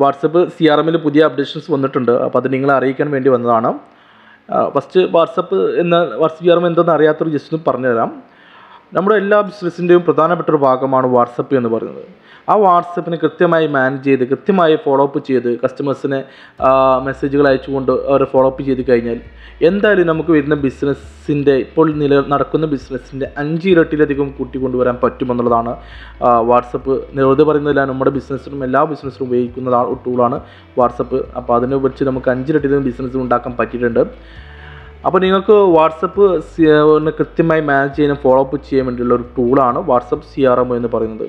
WhatsApp CRMൽ പുതിയ updations വന്നിട്ടുണ്ട്. അപ്പോൾ അത് നിങ്ങളെ അറിയിക്കാൻ വേണ്ടി വന്നതാണ്. ഫസ്റ്റ് വാട്സപ്പ് CRM എന്തെന്ന് അറിയാത്തൊരു ജസ്റ്റ് ഒന്ന് പറഞ്ഞുതരാം. നമ്മുടെ എല്ലാ ബിസിനസ്സിൻ്റെയും പ്രധാനപ്പെട്ട ഒരു ഭാഗമാണ് വാട്സപ്പ് എന്ന് പറയുന്നത്. ആ വാട്സപ്പിനെ കൃത്യമായി മാനേജ് ചെയ്ത് കൃത്യമായി ഫോളോ അപ്പ് ചെയ്ത് കസ്റ്റമേഴ്സിനെ മെസ്സേജുകൾ അയച്ചുകൊണ്ട് അവരെ ഫോളോ അപ്പ് ചെയ്ത് കഴിഞ്ഞാൽ എന്തായാലും നമുക്ക് വരുന്ന ബിസിനസ്സിൻ്റെ ഇപ്പോൾ നടക്കുന്ന ബിസിനസ്സിൻ്റെ 5 ഇരട്ടിയിലധികം കൂട്ടിക്കൊണ്ടുവരാൻ പറ്റുമെന്നുള്ളതാണ് വാട്സപ്പ്. വെറുതെ പറയുന്നില്ല, നമ്മുടെ ബിസിനസ്സിനും എല്ലാ ബിസിനസ്സിനും ഉപയോഗിക്കുന്നതാണ് ഒരു ടൂളാണ് വാട്സപ്പ്. അപ്പോൾ അതിനെ വെച്ച് നമുക്ക് 5 ഇരട്ടിയിലധികം ബിസിനസ് ഉണ്ടാക്കാൻ പറ്റിയിട്ടുണ്ട്. അപ്പോൾ നിങ്ങൾക്ക് വാട്സപ്പ് കൃത്യമായി മാനേജ് ചെയ്യാനും ഫോളോ അപ്പ് ചെയ്യാൻ വേണ്ടിയുള്ള ഒരു ടൂളാണ് വാട്സപ്പ് CRM എന്ന് പറയുന്നത്.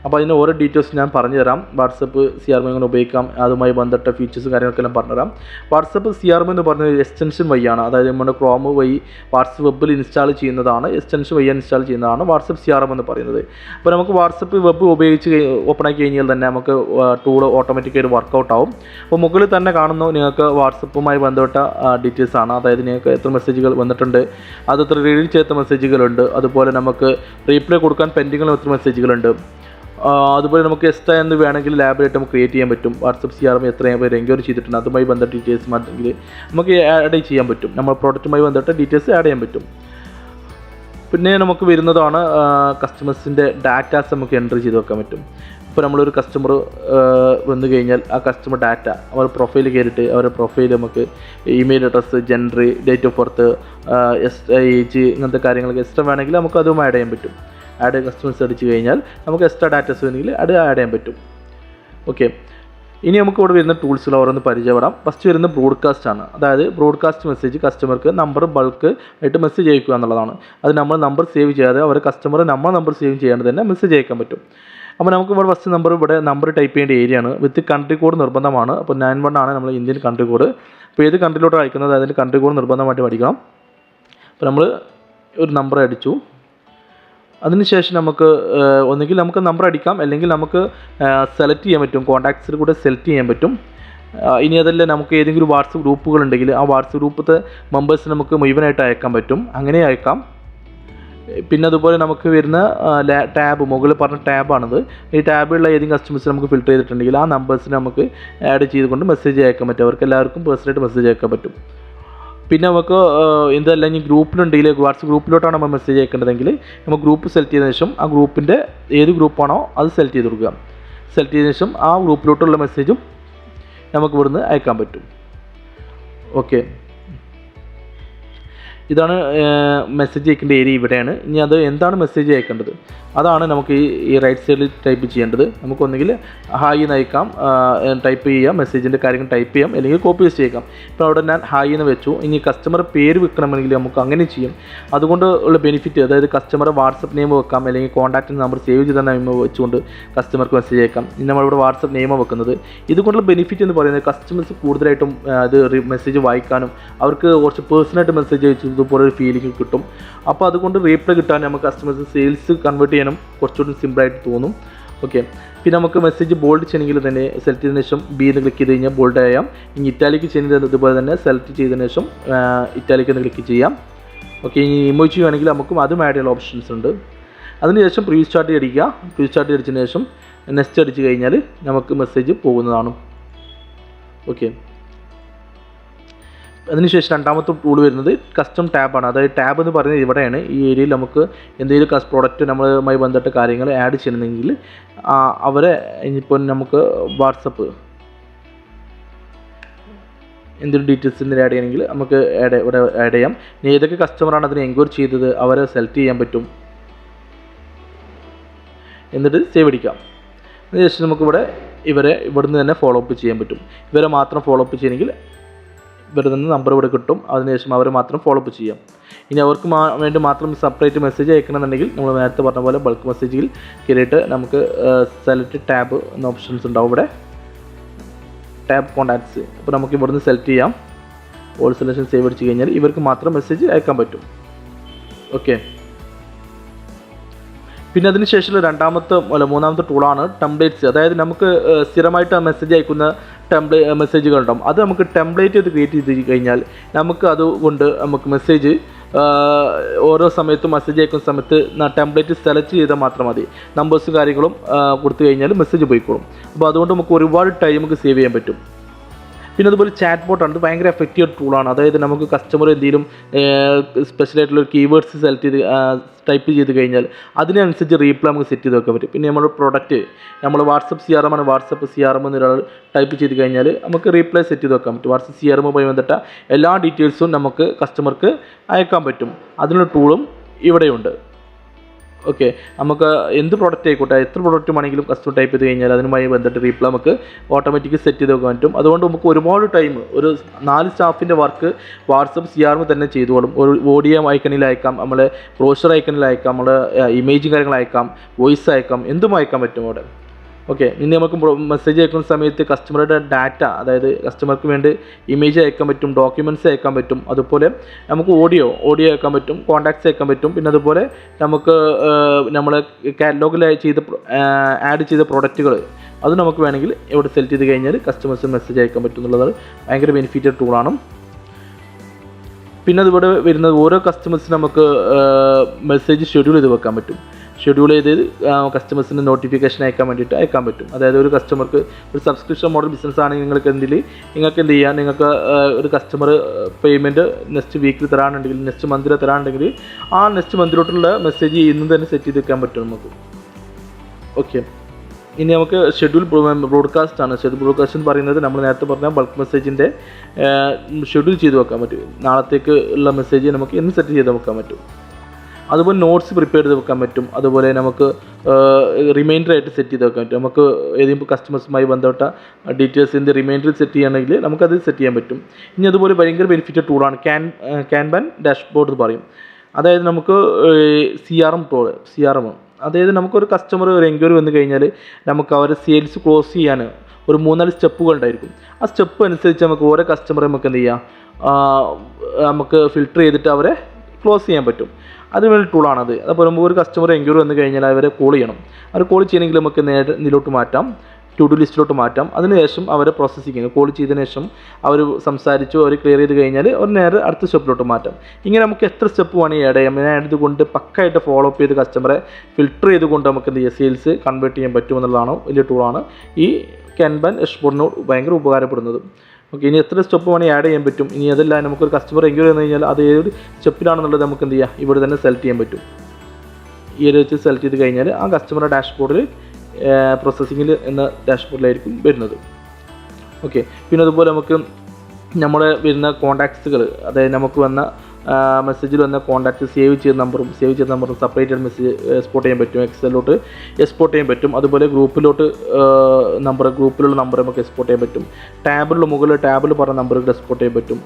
അപ്പോൾ അതിന് ഓരോ ഡീറ്റെയിൽസ് ഞാൻ പറഞ്ഞുതരാം. വാട്സപ്പ് CRM എങ്ങനെ ഉപയോഗിക്കാം, അതുമായി ബന്ധപ്പെട്ട ഫീച്ചേഴ്സ് കാര്യങ്ങളൊക്കെ പറഞ്ഞുതരാം. വാട്സപ്പ് CRM എന്ന് പറഞ്ഞത് എക്സ്റ്റൻഷൻ വഴിയാണ്, അതായത് നമ്മുടെ ക്രോം വഴി വാട്സപ്പ് വെബിൽ ഇൻസ്റ്റാൾ ചെയ്യുന്നതാണ്. എക്സ്റ്റൻഷൻ വഴി ഇൻസ്റ്റാൾ ചെയ്യുന്നതാണ് വാട്സപ്പ് CRM എന്ന് പറയുന്നത്. അപ്പോൾ നമുക്ക് വാട്സപ്പ് വെബ് ഉപയോഗിച്ച് ഓപ്പൺ ആക്കി കഴിഞ്ഞാൽ തന്നെ നമുക്ക് ടൂൾ ഓട്ടോമാറ്റിക്കായിട്ട് വർക്കൗട്ട് ആവും. അപ്പോൾ മുകളിൽ തന്നെ കാണുന്നു നിങ്ങൾക്ക് വാട്സപ്പുമായി ബന്ധപ്പെട്ട ഡീറ്റെയിൽസ് ആണ്. അതായത് നിങ്ങൾക്ക് എത്ര മെസ്സേജുകൾ വന്നിട്ടുണ്ട്, അത് എത്ര റീഡ് ചെയ്ത മെസ്സേജുകളുണ്ട്, അതുപോലെ നമുക്ക് റീപ്ലൈ കൊടുക്കാൻ പെൻഡിങ്ങിൽ എത്ര മെസ്സേജുകളുണ്ട്, അതുപോലെ നമുക്ക് എക്സ്ട്രാ എന്ന് വേണമെങ്കിൽ ലാബിലായിട്ട് നമുക്ക് ക്രിയേറ്റ് ചെയ്യാൻ പറ്റും. വാട്സപ്പ് CRM എത്രയും പേര് എൻക്വയറി ചെയ്തിട്ടുണ്ട്, അതുമായി ബന്ധപ്പെട്ട ഡീറ്റെയിൽസ് മാത്രമെങ്കിൽ നമുക്ക് ആഡ് ചെയ്യാൻ പറ്റും. നമ്മൾ പ്രോഡക്റ്റുമായി ബന്ധപ്പെട്ട ഡീറ്റെയിൽസ് ആഡ് ചെയ്യാൻ പറ്റും. പിന്നെ നമുക്ക് വരുന്നതാണ് കസ്റ്റമേഴ്സിൻ്റെ ഡാറ്റാസ് നമുക്ക് എൻട്രി ചെയ്ത് വെക്കാൻ പറ്റും. ഇപ്പോൾ നമ്മളൊരു കസ്റ്റമർ വന്നു കഴിഞ്ഞാൽ ആ കസ്റ്റമർ ഡാറ്റ അവരുടെ പ്രൊഫൈൽ കയറിയിട്ട് അവരുടെ പ്രൊഫൈൽ നമുക്ക് email address, gender, date of birth, age, ഇങ്ങനത്തെ കാര്യങ്ങളൊക്കെ എക്സ്ട്രാ വേണമെങ്കിൽ നമുക്ക് അതും ആഡ് ചെയ്യാൻ പറ്റും. ആഡ് കസ്റ്റമേഴ്സ് അടിച്ച് കഴിഞ്ഞാൽ നമുക്ക് എക്സ്ട്രാ ഡാറ്റാസ് വേണമെങ്കിൽ അത് ആഡ് ചെയ്യാൻ പറ്റും. ഓക്കെ, ഇനി നമുക്ക് ഇവിടെ വരുന്ന ടൂൾസുകൾ ഓരോന്ന് പരിചയപ്പെടാം. ഫസ്റ്റ് വരുന്ന ബ്രോഡ്കാസ്റ്റ് ആണ്. അതായത് ബ്രോഡ്കാസ്റ്റ് മെസ്സേജ് കസ്റ്റമർക്ക് നമ്പർ ബൾക്ക് ആയിട്ട് മെസ്സേജ് അയക്കുക എന്നുള്ളതാണ്. അത് നമ്മൾ നമ്പർ സേവ് ചെയ്യാതെ അവർ കസ്റ്റമർ നമ്മൾ നമ്പർ സേവ് ചെയ്യാണ്ട് തന്നെ മെസ്സേജ് അയക്കാൻ പറ്റും. അപ്പോൾ നമുക്ക് ഇവിടെ ഫസ്റ്റ് നമ്പർ ടൈപ്പ് ചെയ്യേണ്ട ഏരിയയാണ്. വിത്ത് കൺട്രി കോഡ് നിർബന്ധമാണ്. അപ്പോൾ 91 ആണ് നമ്മൾ ഇന്ത്യൻ കൺട്രി കോഡ്. അപ്പോൾ ഏത് കൺട്രിയിലോട്ട് അയക്കുന്നത് അതിൻ്റെ കൺട്രി കോഡ് നിർബന്ധമായിട്ട് പഠിക്കണം. അപ്പോൾ നമ്മൾ ഒരു നമ്പർ അടിച്ചു. അതിനുശേഷം നമുക്ക് ഒന്നുകിൽ നമുക്ക് നമ്പർ അടിക്കാം, അല്ലെങ്കിൽ നമുക്ക് സെലക്ട് ചെയ്യാൻ പറ്റും. കോൺടാക്ട്സിൽ കൂടെ സെലക്ട് ചെയ്യാൻ പറ്റും. ഇനി അതല്ല നമുക്ക് ഏതെങ്കിലും വാട്സപ്പ് ഗ്രൂപ്പുകളുണ്ടെങ്കിൽ ആ വാട്സപ്പ് ഗ്രൂപ്പത്തെ മെമ്പേഴ്സിന് നമുക്ക് മുഴുവനായിട്ട് അയക്കാൻ പറ്റും. അങ്ങനെ അയക്കാം. പിന്നെ അതുപോലെ നമുക്ക് വരുന്ന ടാബ്, മുകളിൽ പറഞ്ഞ ടാബാണിത്. ഈ ടാബിലുള്ള ഏതെങ്കിലും കസ്റ്റമേഴ്സ് നമുക്ക് ഫിൽറ്റർ ചെയ്തിട്ടുണ്ടെങ്കിൽ ആ നമ്പേഴ്സിന് നമുക്ക് ആഡ് ചെയ്തുകൊണ്ട് മെസ്സേജ് അയക്കാൻ പറ്റും. അവർക്ക് എല്ലാവർക്കും പേഴ്സണലായിട്ട് മെസ്സേജ് അയക്കാൻ പറ്റും. പിന്നെ നമുക്ക് എന്തല്ല ഇനി ഗ്രൂപ്പിലുണ്ടെങ്കിൽ വാട്സപ്പ് ഗ്രൂപ്പിലോട്ടാണ് നമ്മൾ മെസ്സേജ് അയക്കേണ്ടതെങ്കിൽ നമുക്ക് ഗ്രൂപ്പ് സെലക്ട് ചെയ്തതിനു ശേഷം ആ ഗ്രൂപ്പിൻ്റെ ഏത് ഗ്രൂപ്പാണോ അത് സെലക്ട് ചെയ്ത് കൊടുക്കുക. സെലക്ട് ചെയ്തതിനു ശേഷം ആ ഗ്രൂപ്പിലോട്ടുള്ള മെസ്സേജും നമുക്ക് ഇവിടുന്ന് അയക്കാൻ പറ്റും. ഓക്കെ, ഇതാണ് മെസ്സേജ് അയക്കേണ്ട ഏരിയ ഇവിടെയാണ്. ഇനി അത് എന്താണ് മെസ്സേജ് അയക്കേണ്ടത് അതാണ് നമുക്ക് ഈ റൈറ്റ് സൈഡിൽ ടൈപ്പ് ചെയ്യേണ്ടത്. നമുക്കൊന്നെങ്കിൽ ഹായ് എന്ന് അയക്കാം, ടൈപ്പ് ചെയ്യാം, മെസ്സേജിൻ്റെ കാര്യങ്ങൾ ടൈപ്പ് ചെയ്യാം, അല്ലെങ്കിൽ കോപ്പി പേസ്റ്റ് ചെയ്യാം. ഇപ്പോൾ അവിടെ ഞാൻ ഹായ് എന്ന് വെച്ചു. ഇനി കസ്റ്റമർ പേര് വെക്കണമെങ്കിൽ നമുക്ക് അങ്ങനെ ചെയ്യും. അതുകൊണ്ട് ഉള്ള ബെനിഫിറ്റ്, അതായത് കസ്റ്റമർ വാട്സപ്പ് നെയിം വെക്കാം, അല്ലെങ്കിൽ കോൺടാക്റ്റ് നമ്പർ സേവ് ചെയ്ത നെയിം വെച്ചുകൊണ്ട് കസ്റ്റമർക്ക് മെസ്സേജ് അയക്കാം. ഇനി നമ്മളിവിടെ വാട്സപ്പ് നെയിം വെക്കുന്നത്. ഇതുകൊണ്ടുള്ള ബെനിഫിറ്റ് എന്ന് പറയുന്നത് കസ്റ്റമേഴ്സ് കൂടുതലായിട്ടും അത് മെസ്സേജ് വായിക്കാനും അവർക്ക് കുറച്ച് പേഴ്സണലായിട്ട് മെസ്സേജ് അയച്ചതുപോലെ ഒരു ഫീലിംഗ് കിട്ടും. അപ്പോൾ അതുകൊണ്ട് റീപ്ലൈ കിട്ടാൻ നമുക്ക് കസ്റ്റമേഴ്സ് സെയിൽസ് കൺവേർട്ട് ചെയ്യാനും കുറച്ചുകൂടി സിമ്പിളായിട്ട് തോന്നും. ഓക്കെ, പിന്നെ നമുക്ക് മെസ്സേജ് ബോൾഡ് ചെയ്യണമെങ്കിൽ തന്നെ സെലക്ട് ചെയ്തതിനു ശേഷം ബി എന്ന് ക്ലിക്ക് ചെയ്ത് കഴിഞ്ഞാൽ ബോൾഡ് ചെയ്യാം. ഇനി ഇറ്റാലിക്ക് ചെയ്യുന്നത് ഇതുപോലെ തന്നെ സെലക്ട് ചെയ്തതിനു ശേഷം ഇറ്റാലിക്ക് എന്ന് ക്ലിക്ക് ചെയ്യാം. ഓക്കെ, ഇനി ഇമോജി വേണമെങ്കിൽ നമുക്കും അതും ആഡ് ചെയ്യാനുള്ള ഓപ്ഷൻസ് ഉണ്ട്. അതിനുശേഷം പ്രീ സ്റ്റാർട്ട് അടിക്കുക. പ്രീ സ്റ്റാർട്ട് അടിച്ചതിന് ശേഷം നെക്സ്റ്റ് അടിച്ച് കഴിഞ്ഞാൽ നമുക്ക് മെസ്സേജ് പോകുന്നതാണ്. ഓക്കെ, അതിനുശേഷം രണ്ടാമത്തെ ടൂൾ വരുന്നത് കസ്റ്റം ടാബാണ്. അതായത് ടാബ് എന്ന് പറയുന്നത് ഇവിടെയാണ്. ഈ ഏരിയയിൽ നമുക്ക് എന്തെങ്കിലും പ്രോഡക്റ്റ് നമ്മളുമായി ബന്ധപ്പെട്ട കാര്യങ്ങൾ ആഡ് ചെയ്യണമെങ്കിൽ അവരെ ഇനിയിപ്പോൾ നമുക്ക് വാട്സപ്പ് എന്തെങ്കിലും ഡീറ്റെയിൽസ് ആഡ് ചെയ്യണമെങ്കിൽ നമുക്ക് ഇവിടെ ആഡ് ചെയ്യാം. ഇനി ഏതൊക്കെ കസ്റ്റമറാണ് അതിന് എൻക്വയറി ചെയ്തത് അവരെ സെലക്ട് ചെയ്യാൻ പറ്റും. എന്നിട്ട് സേവ് അടിക്കാം. അതിനുശേഷം നമുക്കിവിടെ ഇവിടുന്ന് തന്നെ ഫോളോ അപ്പ് ചെയ്യാൻ പറ്റും. ഇവരെ മാത്രം ഫോളോ അപ്പ് ചെയ്യണമെങ്കിൽ ഇവരിൽ നിന്ന് നമ്പർ ഇവിടെ കിട്ടും. അതിനുശേഷം അവരെ മാത്രം ഫോളോ അപ്പ് ചെയ്യാം. ഇനി അവർക്ക് വേണ്ടി മാത്രം സെപ്പറേറ്റ് മെസ്സേജ് അയക്കണമെന്നുണ്ടെങ്കിൽ നമ്മൾ നേരത്തെ പറഞ്ഞ പോലെ ബൾക്ക് മെസ്സേജിൽ കയറിയിട്ട് നമുക്ക് സെലക്ട് ടാബ് എന്ന ഓപ്ഷൻസ് ഉണ്ടാവും. ഇവിടെ ടാബ് കോൺടാക്ട്സ്. അപ്പോൾ നമുക്ക് ഇവിടുന്ന് സെലക്ട് ചെയ്യാം. ഓൾ സെലക്ഷൻ സേവ് അടിച്ച് കഴിഞ്ഞാൽ ഇവർക്ക് മാത്രം മെസ്സേജ് അയക്കാൻ പറ്റും. ഓക്കെ, പിന്നെ അതിന് ശേഷമുള്ള മൂന്നാമത്തെ ടൂളാണ് ടെംപ്ലേറ്റ്സ്. അതായത് നമുക്ക് സ്ഥിരമായിട്ട് മെസ്സേജ് അയക്കുന്ന മെസ്സേജുകളുണ്ടാവും. അത് നമുക്ക് ടെംപ്ലേറ്റ് ചെയ്ത് ക്രിയേറ്റ് ചെയ്ത് കഴിഞ്ഞാൽ നമുക്ക് അതുകൊണ്ട് നമുക്ക് മെസ്സേജ് ഓരോ സമയത്തും മെസ്സേജ് അയക്കുന്ന സമയത്ത് ടെംപ്ലേറ്റ് സെലക്ട് ചെയ്താൽ മാത്രം മതി. നമ്പേഴ്സും കാര്യങ്ങളും കൊടുത്തു കഴിഞ്ഞാൽ മെസ്സേജ് പോയിക്കോളും. അപ്പോൾ അതുകൊണ്ട് നമുക്ക് ഒരുപാട് ടൈം നമുക്ക് സേവ് ചെയ്യാൻ പറ്റും. പിന്നെ അതുപോലെ ചാറ്റ് ബോട്ടാണ്. ഇത് ഭയങ്കര എഫക്റ്റീവ് ടൂളാണ്. അതായത് നമുക്ക് കസ്റ്റമർ എന്തെങ്കിലും സ്പെഷ്യലായിട്ടുള്ള കേവേഡ്സ് സെലക്ട് ചെയ്ത് ടൈപ്പ് ചെയ്ത് കഴിഞ്ഞാൽ അതിനനുസരിച്ച് റീപ്ലൈ നമുക്ക് സെറ്റ് ചെയ്ത് വെക്കാൻ പറ്റും. പിന്നെ നമ്മുടെ പ്രൊഡക്റ്റ് നമ്മൾ വാട്സപ്പ് CRM ആണ്, വാട്സപ്പ് CRM എന്നൊരാൾ ടൈപ്പ് ചെയ്ത് കഴിഞ്ഞാൽ നമുക്ക് റീപ്ലൈ സെറ്റ് ചെയ്ത് വെക്കാൻ പറ്റും. വാട്സപ്പ് CRMുമായി ബന്ധപ്പെട്ട എല്ലാ ഡീറ്റെയിൽസും നമുക്ക് കസ്റ്റമർക്ക് അയക്കാൻ പറ്റും. അതിനുള്ള ടൂളും ഇവിടെയുണ്ട്. ഓക്കെ, നമുക്ക് എന്ത് പ്രോഡക്റ്റ് ആയിക്കോട്ടെ, എത്ര പ്രോഡക്റ്റ് വേണമെങ്കിലും കസ്റ്റമർ ടൈപ്പ് ചെയ്ത് കഴിഞ്ഞാൽ അതിനുമായി ബന്ധപ്പെട്ട് റീപ്ലൈ നമുക്ക് ഓട്ടോമാറ്റിക്കലി സെറ്റ് ചെയ്ത് വെക്കാൻ പറ്റും. അതുകൊണ്ട് നമുക്ക് ഒരുപാട് ടൈം, ഒരു 4 സ്റ്റാഫിൻ്റെ വർക്ക് വാട്സപ്പ് CRM തന്നെ ചെയ്തോളും. ഒരു ഓഡിയോ ഐക്കണിൽ അയക്കാം, നമ്മളെ ബ്രോഷർ ഐക്കണിൽ അയക്കാം, നമ്മുടെ ഇമേജ് കാര്യങ്ങൾ അയക്കാം, വോയിസ് അയക്കാം, എന്തും അയക്കാൻ പറ്റും അവിടെ. ഓക്കെ, ഇനി നമുക്ക് മെസ്സേജ് അയക്കുന്ന സമയത്ത് കസ്റ്റമറുടെ ഡാറ്റ, അതായത് കസ്റ്റമർക്ക് വേണ്ടി ഇമേജ് അയക്കാൻ പറ്റും, ഡോക്യുമെൻറ്റ്സ് അയക്കാൻ പറ്റും, അതുപോലെ നമുക്ക് ഓഡിയോ അയക്കാൻ പറ്റും, കോൺടാക്ട്സ് അയക്കാൻ പറ്റും. പിന്നെ അതുപോലെ നമുക്ക് നമ്മളെ കാറ്റലോഗിൽ ആഡ് ചെയ്ത പ്രൊഡക്റ്റുകൾ അത് നമുക്ക് വേണമെങ്കിൽ ഇവിടെ സെലക്ട് ചെയ്ത് കഴിഞ്ഞാൽ കസ്റ്റമേഴ്സിന് മെസ്സേജ് അയക്കാൻ പറ്റും എന്നുള്ളത് ഭയങ്കര ബെനിഫിറ്റഡ് ടൂളാണ്. പിന്നെ അതിവിടെ വരുന്നത് ഓരോ കസ്റ്റമേഴ്സിന് നമുക്ക് മെസ്സേജ് ഷെഡ്യൂൾ ചെയ്ത് വെക്കാൻ പറ്റും. ഷെഡ്യൂൾ ചെയ്ത് കസ്റ്റമേഴ്സിന് നോട്ടിഫിക്കേഷൻ അയക്കാൻ വേണ്ടിയിട്ട് അയക്കാൻ പറ്റും. അതായത് ഒരു കസ്റ്റമർക്ക് ഒരു സബ്സ്ക്രിപ്ഷൻ മോഡൽ ബിസിനസ് ആണെങ്കിൽ നിങ്ങൾക്ക് എന്ത് ചെയ്യാം, നിങ്ങൾക്ക് ഒരു കസ്റ്റമർ പേയ്മെൻറ്റ് നെക്സ്റ്റ് വീക്കിൽ തരാനുണ്ടെങ്കിൽ, നെക്സ്റ്റ് മന്തിൽ തരാനുണ്ടെങ്കിൽ ആ നെക്സ്റ്റ് മന്തിലോട്ടുള്ള മെസ്സേജ് ഇന്ന് തന്നെ സെറ്റ് ചെയ്ത് വെക്കാൻ പറ്റും നമുക്ക്. ഓക്കെ, ഇനി നമുക്ക് ഷെഡ്യൂൾ ബ്രോഡ്കാസ്റ്റ് ആണ്. ഷെഡ്യൂൾ ബ്രോഡ്കാസ്റ്റ് എന്ന് പറയുന്നത് നമ്മൾ നേരത്തെ പറഞ്ഞ ബൾക്ക് മെസ്സേജിൻ്റെ ഷെഡ്യൂൾ ചെയ്ത് വെക്കാൻ പറ്റും. നാളത്തേക്ക് ഉള്ള മെസ്സേജ് നമുക്ക് ഇന്ന് സെറ്റ് ചെയ്ത് വെക്കാൻ പറ്റും. അതുപോലെ നോട്ട്സ് പ്രിപ്പയർ ചെയ്ത് വെക്കാൻ പറ്റും. അതുപോലെ നമുക്ക് റിമൈൻഡർ ആയിട്ട് സെറ്റ് ചെയ്ത് വെക്കാൻ പറ്റും. നമുക്ക് ഏതെങ്കിലും കസ്റ്റമേഴ്സുമായി ബന്ധപ്പെട്ട ഡീറ്റെയിൽസിൻ്റെ റിമൈൻഡർ സെറ്റ് ചെയ്യണമെങ്കിൽ നമുക്കത് സെറ്റ് ചെയ്യാൻ പറ്റും. ഇനി അതുപോലെ ഭയങ്കര ബെനിഫിറ്റ് ടൂളാണ് ക്യാൻബാൻ ഡാഷ്ബോർഡ് എന്ന് പറയും. അതായത് നമുക്ക് CRM അതായത് നമുക്കൊരു കസ്റ്റമർ ഒരു എൻക്വയറി വന്നു കഴിഞ്ഞാൽ നമുക്ക് അവരെ സെയിൽസ് ക്ലോസ് ചെയ്യാൻ ഒരു 3-4 സ്റ്റെപ്പുകൾ ഉണ്ടായിരിക്കും. ആ സ്റ്റെപ്പ് അനുസരിച്ച് നമുക്ക് ഓരോ കസ്റ്റമറെ നമുക്ക് എന്ത് ചെയ്യാം, നമുക്ക് ഫിൽട്ടർ ചെയ്തിട്ട് അവരെ ക്ലോസ് ചെയ്യാൻ പറ്റും. അതിനുള്ള ടൂളാണത്. അപ്പോൾ നമുക്ക് ഒരു കസ്റ്റമർ എൻക്വയറി വന്നു കഴിഞ്ഞാൽ അവരെ കോൾ ചെയ്യണം. അവർ കോൾ ചെയ്യണമെങ്കിൽ നമുക്ക് നേരെ ഇതിലോട്ട് മാറ്റാം, ടു ഡു ലിസ്റ്റിലോട്ട് മാറ്റാം. അതിനുശേഷം അവരെ പ്രോസസ്സിങ് കോൾ ചെയ്തതിന് ശേഷം അവർ സംസാരിച്ചു, അവർ ക്ലിയർ ചെയ്ത് കഴിഞ്ഞാൽ അവർ നേരെ അടുത്ത സ്റ്റെപ്പിലോട്ട് മാറ്റാം. ഇങ്ങനെ നമുക്ക് എത്ര സ്റ്റെപ്പ് വേണമെങ്കിൽ ആഡ് ചെയ്യാം. ആയതുകൊണ്ട് പക്കായിട്ട് ഫോളോ അപ്പ് ചെയ്ത് കസ്റ്റമറെ ഫിൽട്ടർ ചെയ്തുകൊണ്ട് നമുക്ക് എന്ത് ചെയ്യാം, സെയിൽസ് കൺവേർട്ട് ചെയ്യാൻ പറ്റുമെന്നുള്ളതാണ് വലിയ ടൂളാണ് ഈ ക്യാൻബാൻ ഡാഷ്ബോർഡിനോട് ഭയങ്കര ഉപകാരപ്പെടുന്നത്. ഓക്കെ, ഇനി എത്ര സ്റ്റെപ്പ് വേണമെങ്കിൽ ആഡ് ചെയ്യാൻ പറ്റും. ഇനി അതെല്ലാം നമുക്കൊരു കസ്റ്റമർ എൻക്വയറി വന്നു കഴിഞ്ഞാൽ അത് ഏത് സ്റ്റെപ്പിലാണെന്നുള്ളത് നമുക്ക് എന്ത് ചെയ്യാം, ഇവിടെ തന്നെ സെലക്ട് ചെയ്യാൻ പറ്റും. ഈ ഒരു വെച്ച് സെലക്ട് ചെയ്ത് കഴിഞ്ഞാൽ ആ കസ്റ്റമറുടെ ഡാഷ്ബോർഡിൽ പ്രോസസ്സിങ്ങിൽ എന്ന ഡാഷ്ബോർഡിലായിരിക്കും വരുന്നത്. ഓക്കെ, പിന്നെ അതുപോലെ നമുക്ക് നമ്മുടെ വരുന്ന കോൺടാക്ട്സുകൾ, അതായത് നമുക്ക് വന്ന മെസ്സേജിൽ വന്ന കോൺടാക്റ്റ് സേവ് ചെയ്ത നമ്പറും സെപ്പറേറ്റഡ് മെസ്സേജ് എക്സ്പോർട്ട് ചെയ്യാൻ പറ്റും. എക്സലിലോട്ട് എക്സ്പോർട്ട് ചെയ്യാൻ പറ്റും. അതുപോലെ ഗ്രൂപ്പിലുള്ള നമ്പർ നമുക്ക് എക്സ്പോർട്ട് ചെയ്യാൻ പറ്റും. ടാബിൽ പറഞ്ഞ നമ്പറുകൾ എക്സ്പോർട്ട് ചെയ്യാൻ പറ്റും.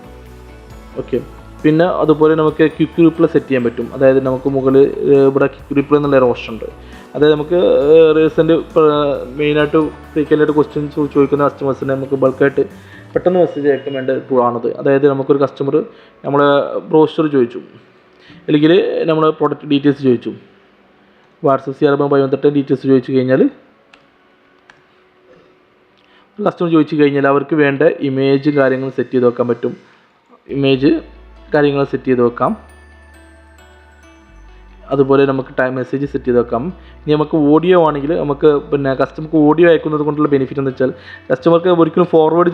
ഓക്കെ, പിന്നെ അതുപോലെ നമുക്ക് ക്വിക്ക് റിപ്ലൈ സെറ്റ് ചെയ്യാൻ പറ്റും. അതായത് നമുക്ക് മുകളിൽ ഇവിടെ ക്വിക്ക് റിപ്ലൈ എന്നുള്ള ഓപ്ഷൻ ഉണ്ട്. അതായത് നമുക്ക് റീസെൻറ്റ് മെയിനായിട്ട് ഫ്രീക്വൻ്റായിട്ട് ക്വസ്റ്റ്യൻസ് ചോദിക്കുന്ന കസ്റ്റമേഴ്സിനെ നമുക്ക് ബൾക്കായിട്ട് പെട്ടെന്ന് മെസ്സേജ് അയക്കാൻ വേണ്ട ടൂളാണത്. അതായത് നമുക്കൊരു കസ്റ്റമർ നമ്മളെ ബ്രോഷർ ചോദിച്ചു, അല്ലെങ്കിൽ നമ്മളെ പ്രോഡക്റ്റ് ഡീറ്റെയിൽസ് ചോദിച്ചു, വാട്സപ്പ് CRMുമായി ബന്ധപ്പെട്ട ഡീറ്റെയിൽസ് ചോദിച്ചു കഴിഞ്ഞാൽ കസ്റ്റമർ ചോദിച്ചു കഴിഞ്ഞാൽ അവർക്ക് വേണ്ട ഇമേജ് കാര്യങ്ങൾ സെറ്റ് ചെയ്ത് വെക്കാൻ പറ്റും. സെറ്റ് ചെയ്ത് വെക്കാം. അതുപോലെ നമുക്ക് മെസ്സേജ് സെറ്റ് ചെയ്ത് വെക്കാം. ഇനി നമുക്ക് ഓഡിയോ ആണെങ്കിൽ നമുക്ക് പിന്നെ കസ്റ്റമർക്ക് ഓഡിയോ അയക്കുന്നത് കൊണ്ടുള്ള ബെനിഫിറ്റ് എന്ന് വെച്ചാൽ കസ്റ്റമർക്ക് ഒരിക്കലും ഫോർവേഡ്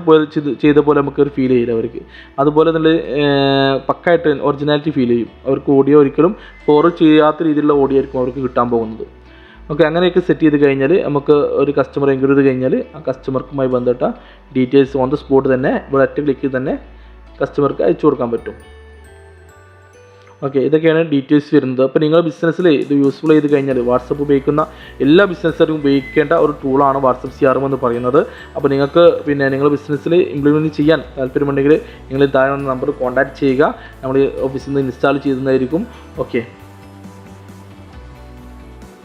ചെയ്ത പോലെ നമുക്ക് ഒരു ഫീൽ ചെയ്യില്ല അവർക്ക്. അതുപോലെ തന്നെ പക്കായിട്ട് ഒറിജിനാലിറ്റി ഫീൽ ചെയ്യും അവർക്ക്. ഓഡിയോ ഒരിക്കലും ഫോർവേഡ് ചെയ്യാത്ത രീതിയിലുള്ള ഓഡിയോ ആയിരിക്കും അവർക്ക് കിട്ടാൻ പോകുന്നത്. ഓക്കെ, അങ്ങനെയൊക്കെ സെറ്റ് ചെയ്ത് കഴിഞ്ഞാൽ നമുക്ക് ഒരു കസ്റ്റമർ എൻക്വയറി ചെയ്ത് കഴിഞ്ഞാൽ ആ കസ്റ്റമർക്കുമായി ബന്ധപ്പെട്ട ഡീറ്റെയിൽസ് ഓൺ ദ സ്പോട്ട് തന്നെ ഇവിടെ ഒറ്റ ക്ലിക്കിൽ തന്നെ കസ്റ്റമർക്ക് അയച്ചു കൊടുക്കാൻ പറ്റും. ഓക്കെ, ഇതൊക്കെയാണ് ഡീറ്റെയിൽസ് വരുന്നത്. അപ്പോൾ നിങ്ങൾ ബിസിനസ്സിൽ ഇത് യൂസ്ഫുൾ ചെയ്ത് കഴിഞ്ഞാൽ വാട്സപ്പ് ഉപയോഗിക്കുന്ന എല്ലാ ബിസിനസ്സുകാരും ഉപയോഗിക്കേണ്ട ഒരു ടൂളാണ് വാട്സപ്പ് CRM എന്ന് പറയുന്നത്. അപ്പോൾ നിങ്ങൾക്ക് പിന്നെ നിങ്ങൾ ബിസിനസ്സിൽ ഇംപ്ലിമെൻറ്റ് ചെയ്യാൻ താല്പര്യമുണ്ടെങ്കിൽ നിങ്ങൾ താഴെ നമ്പർ കോൺടാക്ട് ചെയ്യുക. നമ്മൾ ഓഫീസിൽ നിന്ന് ഇൻസ്റ്റാൾ ചെയ്യുന്നതായിരിക്കും. ഓക്കെ.